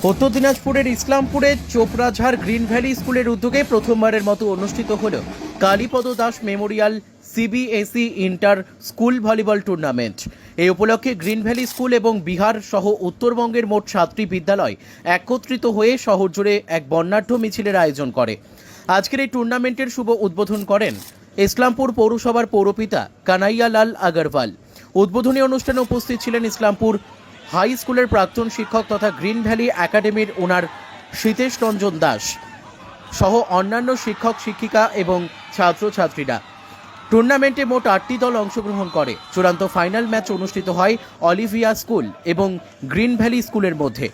উত্তর দিনাজপুরের ইসলামপুরের Choprajhar green valley স্কুলের উদ্যোগে প্রথমবারের মতো অনুষ্ঠিত হল Kalipada Das Memorial CBSE inter school volleyball tournament. এই উপলক্ষে গ্রিন ভ্যালি স্কুল এবং বিহার সহ উত্তরবঙ্গের মোট 7টি বিদ্যালয় একত্রিত হয়ে শহর জুড়ে এক বর্ণাঢ্য মিছিলের আয়োজন করে। আজকের এই টুর্নামেন্টের শুভ উদ্বোধন করেন ইসলামপুর পৌরসভার পৌরপিতা কানাইয়া লাল আগরওয়াল। উদ্বোধনী অনুষ্ঠানে উপস্থিত ছিলেন ইসলামপুর হাই স্কুলের প্রাক্তন শিক্ষক তথা গ্রিন ভ্যালি একাডেমির ওনার শীতেশ রঞ্জন দাস সহ অন্যান্য শিক্ষক শিক্ষিকা এবং ছাত্রছাত্রীরা। টুর্নামেন্টে মোট 8টি দল অংশগ্রহণ করে। চূড়ান্ত ফাইনাল ম্যাচ অনুষ্ঠিত হয় অলিভিয়া স্কুল এবং গ্রিন ভ্যালি স্কুলের মধ্যে।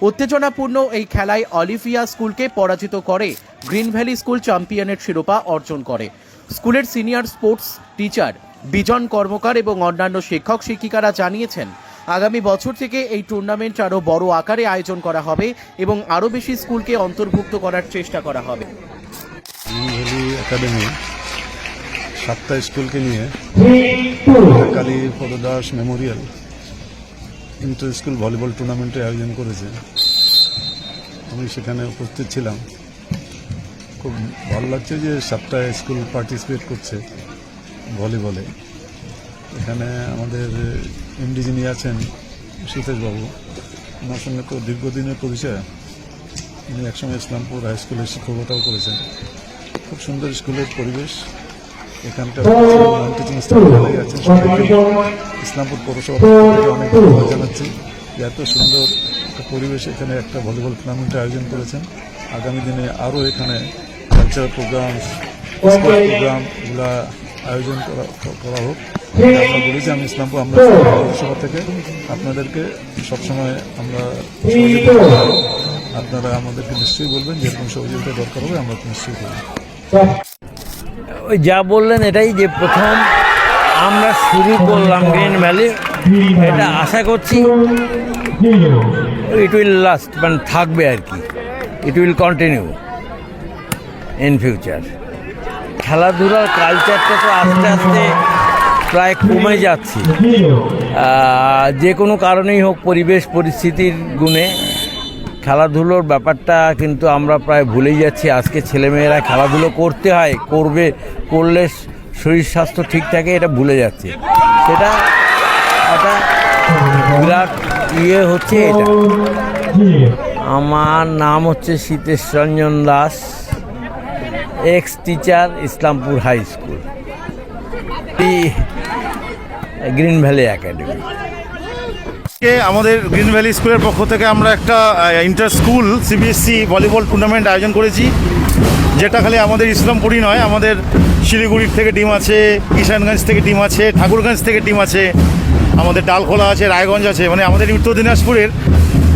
উত্তেজনাপূর্ণ এই খেলায় অলিভিয়া স্কুলকে পরাজিত করে গ্রিন ভ্যালি স্কুল চ্যাম্পিয়নের শিরোপা অর্জন করে। স্কুলের সিনিয়র স্পোর্টস টিচার বিজন কর্মকার এবং অন্যান্য শিক্ষক শিক্ষিকারা জানিয়েছেন আগামী বছর থেকে এই টুর্নামেন্ট আরও বড় আকারে আয়োজন করা হবে এবং আরও বেশি স্কুলকে অন্তর্ভুক্ত করার চেষ্টা করা হবে। একাডেমি 7টা স্কুলকে নিয়ে Kalipada Das Memorial inter school volleyball টুর্নামেন্টের আয়োজন করেছে। আমি সেখানে উপস্থিত ছিলাম। খুব ভালো লাগছে যে 7টা স্কুল পার্টিসিপেট করছে ভলিবলে। এখানে আমাদের এমডি যিনি আছেন শীতেশবাবু, ওনার সঙ্গে তো দীর্ঘদিনের পরিচয়। উনি একসময় ইসলামপুর হাই স্কুলের শিক্ষকতাও করেছেন। খুব সুন্দর স্কুলের পরিবেশ। এখানকার টিচিং স্টাফ ভালোই আছেন। ইসলামপুর পৌরসভা থেকে অনেক ধন্যবাদ জানাচ্ছি যে এত সুন্দর একটা পরিবেশ এখানে একটা ভলিবল টুর্নামেন্টের আয়োজন করেছেন। আগামী দিনে আরও এখানে কালচারাল প্রোগ্রাম, স্পোর্টস প্রোগ্রামগুলো আয়োজন করা হোক। আমরা বলেছি আমি ইসলামপুর আমরা পৌরসভা থেকে আপনাদেরকে সবসময় আমরা সহযোগিতা করব। আপনারা আমাদেরকে নিশ্চয়ই বলবেন যেরকম সহযোগিতা দরকার হবে আমরা নিশ্চয়ই করব। ওই যা বললেন এটাই যে প্রথম আমরা শুরু করলাম গ্রিন ভ্যালি, এটা আশা করছি ইট উইল লাস্ট, মানে থাকবে আর কি, it will continue in future. খেলাধুলার কালচারটা তো আস্তে আস্তে প্রায় কমে যাচ্ছে, যে কোনো কারণেই হোক, পরিবেশ পরিস্থিতির গুণে খেলাধুলোর ব্যাপারটা কিন্তু আমরা প্রায় ভুলেই যাচ্ছি। আজকে ছেলেমেয়েরা খেলাধুলো করতে হয়, করলে শরীর স্বাস্থ্য ঠিক থাকে, এটা ভুলে যাচ্ছে। সেটা একটা বিরাট হচ্ছে এটা। আমার নাম হচ্ছে Shitesh Ranjan Das, ex teacher, Islampur high school, green valley academy. আমাদের গ্রিন ভ্যালি স্কুলের পক্ষ থেকে আমরা একটা inter school CBSE volleyball tournament আয়োজন করেছি, যেটা খালি আমাদের ইসলামপুরই নয়, আমাদের শিলিগুড়ির থেকে টিম আছে, কিষানগঞ্জ থেকে টিম আছে, ঠাকুরগঞ্জ থেকে টিম আছে, আমাদের ডালখোলা আছে, রায়গঞ্জ আছে। মানে আমাদের উত্তর দিনাজপুরের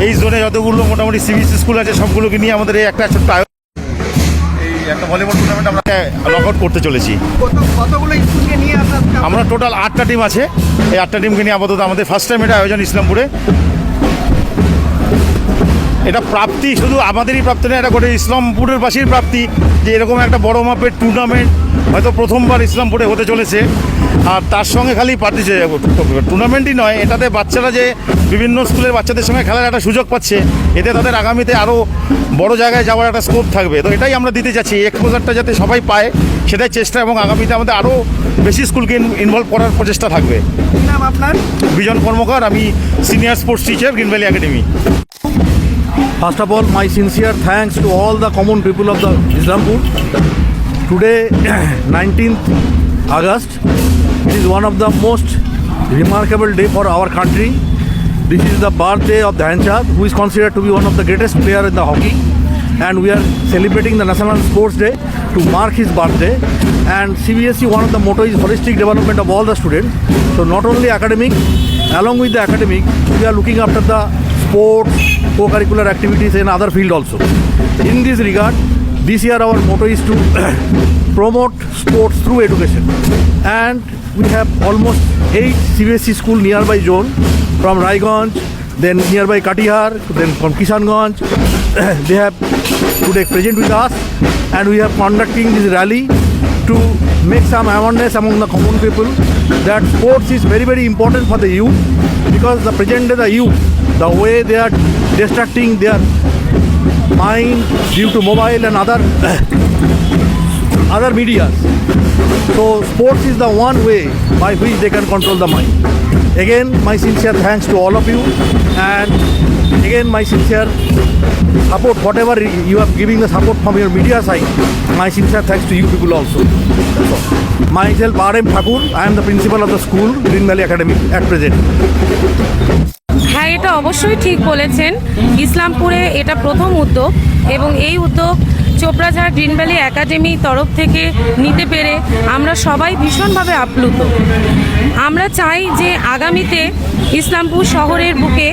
এই জোনে যতগুলো মোটামুটি সিবিএসসি স্কুল আছে সবগুলোকে নিয়ে আমাদের এই একটা ছোট্ট একটা ভলিবল টুর্নামেন্ট আমরা লক আউট করতে চলেছি। আমরা টোটাল 8টা টিম আছে। এই 8টা টিমকে নিয়ে আপাতত আমাদের ফার্স্ট টাইম এটা আয়োজন ইসলামপুরে। এটা প্রাপ্তি শুধু আমাদেরই প্রাপ্তি না, এটা গোটা ইসলামপুরের বাসীর প্রাপ্তি যে এরকম একটা বড় মাপের টুর্নামেন্ট হয়তো প্রথমবার ইসলামপুরে হতে চলেছে। আর তার সঙ্গে খালি টুর্নামেন্টই নয়, এটাতে বাচ্চারা যে বিভিন্ন স্কুলের বাচ্চাদের সঙ্গে খেলার একটা সুযোগ পাচ্ছে, এতে তাদের আগামীতে আরও বড় জায়গায় যাওয়ার একটা স্কোপ থাকবে। তো এটাই আমরা দিতে চাচ্ছি, এক্সপোজারটা যাতে সবাই পায় সেটাই চেষ্টা, এবং আগামীতে আমাদের আরও বেশি স্কুলকে ইনভলভ করার প্রচেষ্টা থাকবে। নাম আপনার? বিজন কর্মকার, আমি senior sports teacher, green valley academy. First of all, my sincere thanks to all the common people of the Islampur. Today, 19th August, it is one of the most remarkable day for our country. This is the birthday of Dhyanchand, who is considered to be one of the greatest player in the hockey. And we are celebrating the National Sports Day to mark his birthday. And CBSE, one of the motto is holistic development of all the students. So not only academic, along with the academic, we are looking after the sports, co-curricular activities in other field also. In this regard, this year our motto is to promote sports through education. And we have almost 8 CBSE school nearby zone, from Raiganj, then nearby Katihar, then from Kishanganj. They have today present with us, and we are conducting this rally to make some awareness among the common people that sports is very, very important for the youth, because the present day the youth, the way they are distracting, they are mind due to mobile and other media. So sports is the one way by which they can control the mind. Again, my sincere thanks to all of you, and again my sincere support, whatever you are giving the support from your media side, my sincere thanks to you people also. That's all. Myself R.M. Thakur, I am the principal of the school, Green Valley Academy at present. হ্যাঁ, এটা অবশ্যই ঠিক বলেছেন। ইসলামপুরে এটা প্রথম উদ্যোগ এবং এই উদ্যোগ চোপড়াঝাড় গ্রিন ভ্যালি একাডেমি তরফ থেকে নিতে পেরে আমরা সবাই ভীষণভাবে আপ্লুত। আমরা চাই যে আগামীতে ইসলামপুর শহরের বুকে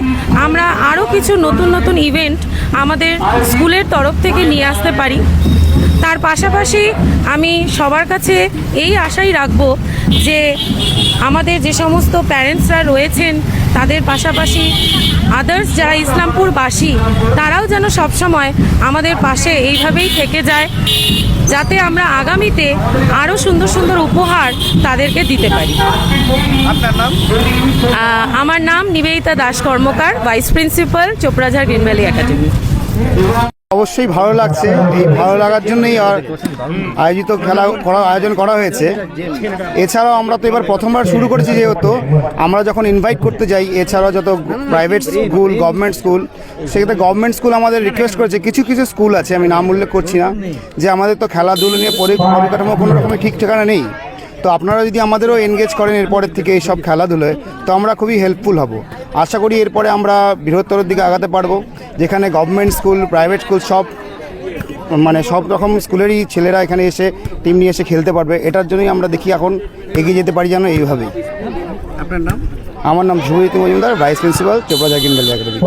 আমরা আরও কিছু নতুন নতুন ইভেন্ট আমাদের স্কুলের তরফ থেকে নিয়ে আসতে পারি। তার পাশাপাশি আমি সবার কাছে এই আশাই রাখবো যে আমাদের যে সমস্ত প্যারেন্টসরা রয়েছেন তাদের পাশাপাশি আদার্স যারা ইসলামপুরবাসী তারাও যেন সবসময় আমাদের পাশে এইভাবেই থেকে যায়, যাতে আমরা আগামীতে আরও সুন্দর সুন্দর উপহার তাদেরকে দিতে পারি। আপনার নাম? আমার নাম Nivedita Das Karmakar, vice principal Choprajhar green valley academy. অবশ্যই ভালো লাগছে। এই ভালো লাগার জন্যই আয়োজিত আয়োজন করা হয়েছে। এছাড়াও আমরা তো এবার প্রথমবার শুরু করেছি, যেহেতু আমরা যখন ইনভাইট করতে যাই, এছাড়াও যত প্রাইভেট স্কুল, গভর্নমেন্ট স্কুল, সেক্ষেত্রে গভর্নমেন্ট স্কুল আমাদের রিকোয়েস্ট করেছে, কিছু কিছু স্কুল আছে, আমি নাম উল্লেখ করছি না, যে আমাদের তো খেলাধুলো নিয়ে পরিকাঠামো কোনো রকমের ঠিক ঠিকানা নেই। তো আপনারা যদি আমাদেরও এনগেজ করেন এরপরের থেকে এইসব খেলাধুলোয়, তো আমরা খুবই হেল্পফুল হব। আশা করি এরপরে আমরা বৃহত্তর দিকে আগাতে পারবো, যেখানে গভর্নমেন্ট স্কুল, প্রাইভেট স্কুল সব রকম স্কুলেরই ছেলেরা এখানে এসে টিম নিয়ে এসে খেলতে পারবে। এটার জন্যই আমরা দেখি এখন এগিয়ে যেতে পারি যেন এইভাবেই। আপনার নাম? আমার নাম Dhrubajyoti Majumdar, vice principal Choprajhar green valley academy.